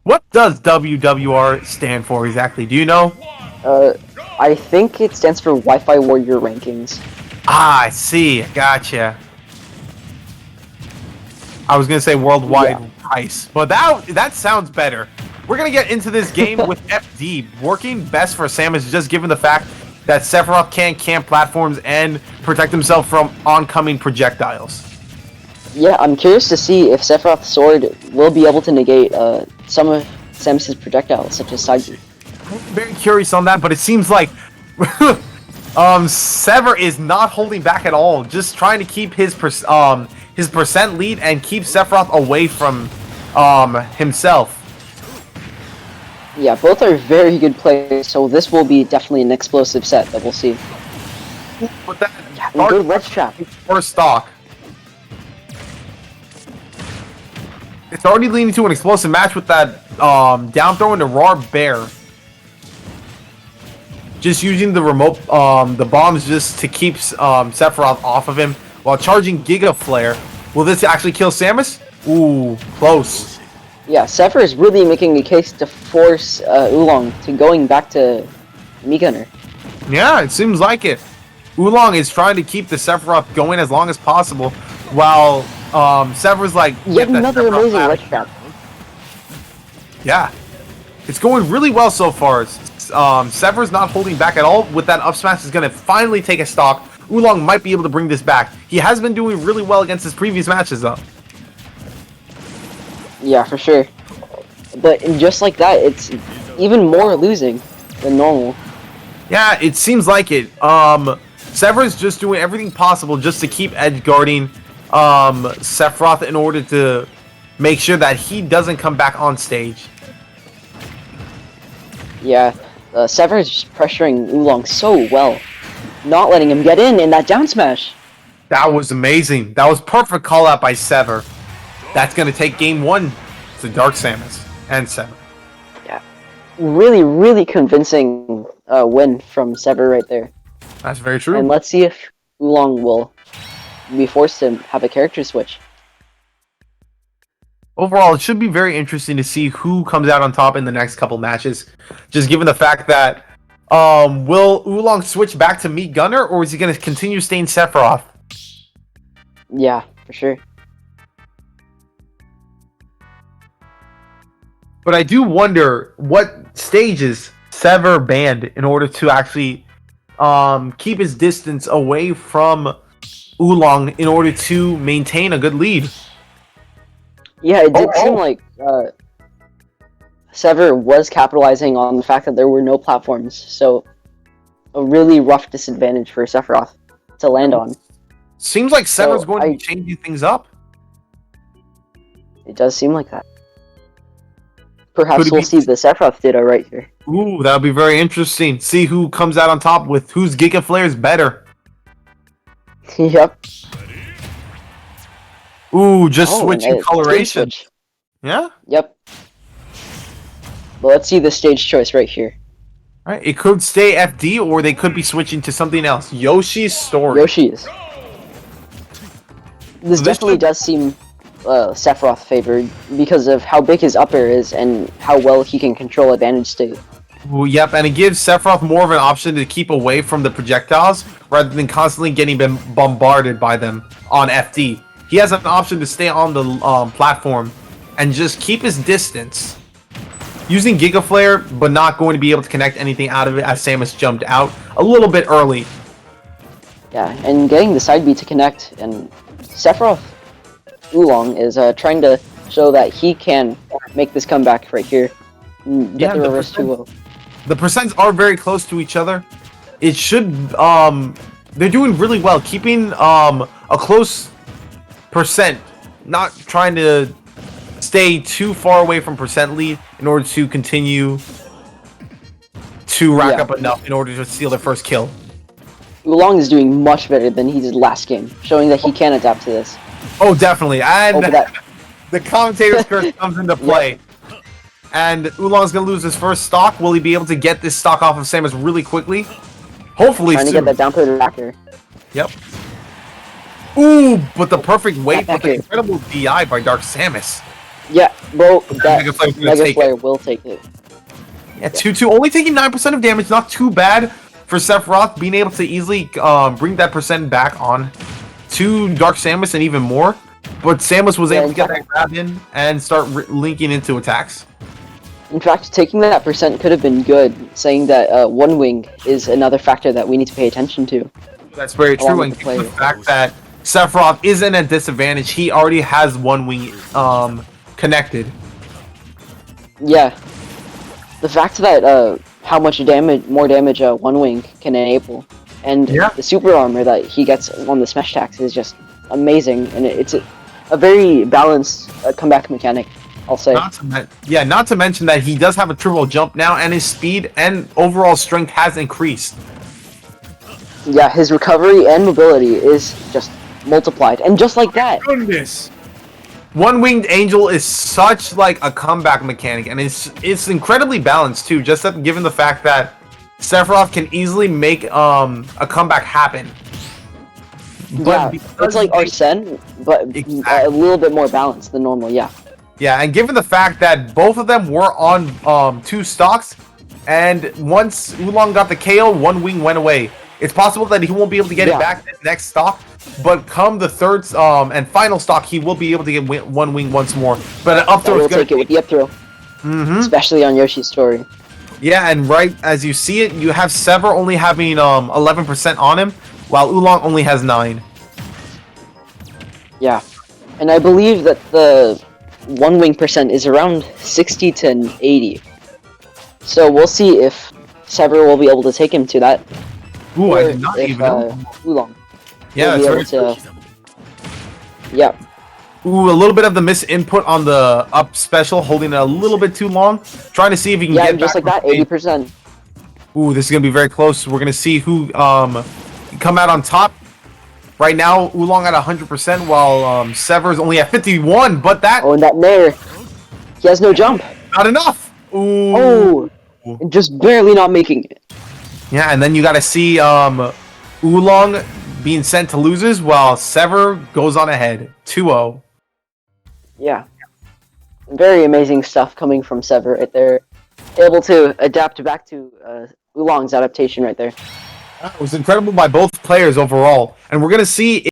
What does WWR stand for exactly? Do you know? I think it stands for Wi-Fi Warrior Rankings. Ah, I see. Gotcha. I was gonna say worldwide price, but that sounds better. We're gonna get into this game with FD working best for Samus, just given the fact that Sephiroth can't camp platforms and protect himself from oncoming projectiles. Yeah, I'm curious to see if Sephiroth's sword will be able to negate some of Samus's projectiles, such as side B. I'm very curious on that, but it seems like SeVeR is not holding back at all, just trying to keep his percent lead and keep Sephiroth away from himself. Yeah, both are very good players, so this will be definitely an explosive set that we'll see. But that Good ledge trap. First stock. It's already leading to an explosive match with that down throw into raw bear. Just using the remote, the bombs just to keep Sephiroth off of him while charging Giga Flare. Will this actually kill Samus? Ooh, close. Yeah, SeVeR is really making a case to force Oolong to going back to Mii Gunner. Yeah, it seems like it. Oolong is trying to keep the Sephiroth going as long as possible, while SeVeR's like... Yet another amazing ledge trap. Yeah. It's going really well so far. SeVeR's not holding back at all. With that up smash, is going to finally take a stock. Oolong might be able to bring this back. He has been doing really well against his previous matches, though. Yeah, for sure. But just like that, it's even more losing than normal. Yeah, it seems like it. SeVeR's just doing everything possible just to keep edge guarding Sephiroth in order to make sure that he doesn't come back on stage. Yeah, SeVeR is just pressuring Oolong so well, not letting him get in that down smash. That was amazing. That was perfect call out by SeVeR. That's going to take game one to Dark Samus and SeVeR. Yeah, really, really convincing win from SeVeR right there. That's very true. And let's see if Oolong will be forced to have a character switch. Overall, it should be very interesting to see who comes out on top in the next couple matches. Just given the fact that, will Oolong switch back to Mii Gunner, or is he going to continue staying Sephiroth? Yeah, for sure. But I do wonder what stages SeVeR banned in order to actually keep his distance away from Oolong in order to maintain a good lead. Yeah, it did seem like SeVeR was capitalizing on the fact that there were no platforms, so a really rough disadvantage for Sephiroth to land on. Seems like SeVeR's going to be changing things up. It does seem like that. Perhaps we'll see the Sephiroth ditto right here. Ooh, that'll be very interesting. See who comes out on top with whose Giga Flare is better. Yep. Ooh, just switching coloration. Switch. Yeah? Yep. Well, let's see the stage choice right here. Alright, it could stay FD, or they could be switching to something else. Yoshi's story. Yoshi's. This definitely does seem Sephiroth favored because of how big his up air is and how well he can control advantage state. Ooh, yep, and it gives Sephiroth more of an option to keep away from the projectiles rather than constantly getting bombarded by them on FD. He has an option to stay on the platform and just keep his distance. Using Giga Flare, but not going to be able to connect anything out of it as Samus jumped out a little bit early. Yeah, and getting the side B to connect, and Sephiroth Oolong is trying to show that he can make this comeback right here. Get the reverse 2-0. The percents are very close to each other. It should, they're doing really well, keeping a close percent, not trying to stay too far away from percent lead in order to continue to rack up enough in order to steal their first kill. Oolong is doing much better than he did last game, showing that he can adapt to this. Oh, definitely. And the commentator's curse comes into play. And Oolong's going to lose his first stock. Will he be able to get this stock off of Samus really quickly? Hopefully soon. Trying to get that down throw to backer. Yep. Ooh, but the perfect weight with the incredible DI by Dark Samus. Yeah, bro, that Mega Flare's gonna Mega take Flare it. will take it. Yeah, 2-2, only taking 9% of damage, not too bad for Sephiroth, being able to easily bring that percent back on to Dark Samus and even more. But Samus was able to get that grab in and start linking into attacks. In fact, taking that percent could have been good, saying that one wing is another factor that we need to pay attention to. That's very true, and given the fact that Sephiroth isn't at a disadvantage, he already has one wing connected. Yeah. The fact that how much damage, more damage one wing can enable, and the super armor that he gets on the smash attacks is just amazing, and it's a very balanced comeback mechanic, I'll say. Not to mention that he does have a triple jump now, and his speed and overall strength has increased. Yeah, his recovery and mobility is just multiplied, and just like that. Goodness. One-winged angel is such like a comeback mechanic, and it's incredibly balanced too. Just given the fact that Sephiroth can easily make a comeback happen. But yeah, it's like Arsene, but a little bit more balanced than normal. Yeah. Yeah, and given the fact that both of them were on 2 stocks, and once Oolong got the KO, one wing went away. It's possible that he won't be able to get it back this next stock, but come the third and final stock, he will be able to get one wing once more. But up throw is take it with the up throw, especially on Yoshi's story. Yeah, and right as you see it, you have SeVeR only having 11% on him, while Oolong only has 9. Yeah, and I believe that the one wing percent is around 60 to 80. So we'll see if SeVeR will be able to take him to that. Ooh, I did not even know. Oolong. Yeah, that's very true. Yeah. Ooh, a little bit of the misinput on the up special, holding it a little bit too long. Trying to see if he can get just back like that, 80%. Ooh, this is gonna be very close. We're gonna see who come out on top. Right now, Oolong at 100%, while SeVeR's only at 51. But that and that Nair, he has no jump. Not enough. Ooh. Oh, just barely not making it. Yeah, and then you gotta see Oolong being sent to losers, while SeVeR goes on ahead, 2-0. Yeah, very amazing stuff coming from SeVeR right there. Able to adapt back to Oolong's adaptation right there. It was incredible by both players overall, and we're gonna see